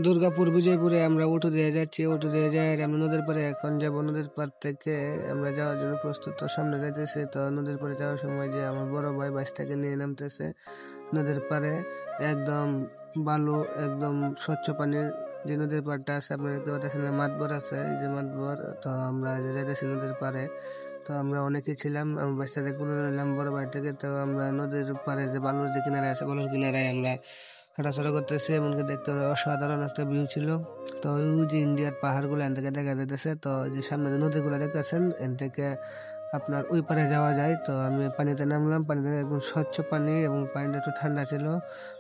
দুর্গাপুর বিজয়পুরে আমরা অটো দিয়ে যাচ্ছি, অটো দিয়ে যাই আমরা নদীর পাড়ে। এখন যাবো নদীর পাড় থেকে আমরা যাওয়ার জন্য প্রস্তুত, তো সামনে যাইতেছে। তো নদীর পাড়ে যাওয়ার সময় যে আমার বড় ভাই বাইকটাকে নিয়ে নামতেছে নদীর পাড়ে। একদম বালু, একদম স্বচ্ছ পানির যে নদীর পাড়টা আছে, আপনারা দেখতে পাচ্ছেন মাতবর আছে, এই যে মাতবর। তো আমরা যে যাইতেছি নদীর পাড়ে, তো আমরা অনেকেই ছিলাম, আমার বাচ্চাদের তুলে নিলাম বড় ভাই থেকে। তো আমরা নদীর পাড়ে যে বালুর যে কিনারে আছে, বালুর কিনারায় আমরা হাঁটাচলা করতেছি। এমনকি দেখতে অসাধারণ একটা ভিউ ছিল। তো ওই যে ইন্ডিয়ার পাহাড়গুলো এখান থেকে দেখা যাইতেছে। তো যে সামনে যে নদীগুলো দেখতেছেন, এখান থেকে আপনার ওই পারে যাওয়া যায়। তো আমি পানিতে নামলাম, পানিতে একদম স্বচ্ছ পানি এবং পানিটা একটু ঠান্ডা ছিল,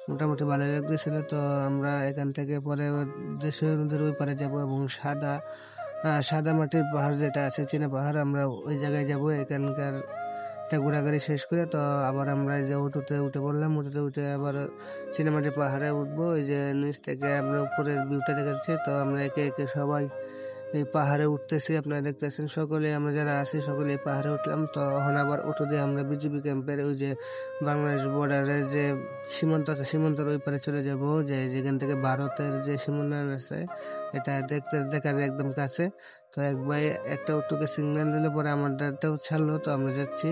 মোটামুটি ভালো লাগতেছিল। তো আমরা এখান থেকে পরে দেশের নদীর ওই পারে যাব এবং সাদা মাটির পাহাড় যেটা আছে, চীনা পাহাড়, আমরা ওই জায়গায় যাব। এখানকার ঘোরাঘুরি শেষ করে তো আবার আমরা এই যে অটোতে উঠে পড়লাম। অটোতে উঠে আবার চিনামাটি পাহাড়ে উঠবো। এই যে নিচ থেকে আমরা উপরের ভিউটা দেখাচ্ছি। তো আমরা একে একে সবাই এই পাহাড়ে উঠতেছি, আপনারা দেখতেছেন। সকলে আমরা যারা আছি সকলে এই পাহাড়ে উঠলাম। তো এখন আবার অটো দিয়ে আমরা বিজিবি ক্যাম্পের ওই যে বাংলাদেশ বর্ডারের যে সীমান্ত আছে, সীমান্তের ওই পারে চলে যাব, যে যেখান থেকে ভারতের যে সীমান্ত আছে এটা দেখা যায় একদম কাছে। তো এক ভাই একটা অটোকে সিগন্যাল দিলে পরে আমারটাও ছাড়লো। তো আমরা যাচ্ছি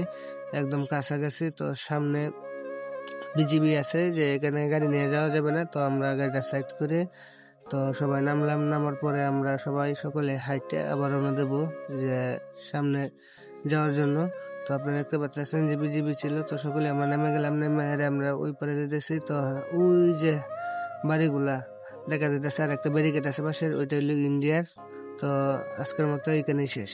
একদম কাছাকাছি। তো সামনে বিজিবি আছে, যে এখানে গাড়ি নিয়ে যাওয়া যাবে না। তো আমরা গাড়িটা সাইড করে তো সবাই নামলাম। নামার পরে আমরা সকলে হাইটে আবার রওনা দেবো যে সামনে যাওয়ার জন্য। তো আপনারা দেখতে পাচ্ছেন যে বিজিবি ছিল। তো সকলে আমরা নেমে গেলাম, নেমে হেরে আমরা ওই পারে যেতেছি। তো ওই যে বাড়িগুলা দেখা যাইতেছে, আর একটা ব্যারিকেড আছে পাশের, ওইটা হইলো ইন্ডিয়ার। তো আজকের মতো এখানেই শেষ।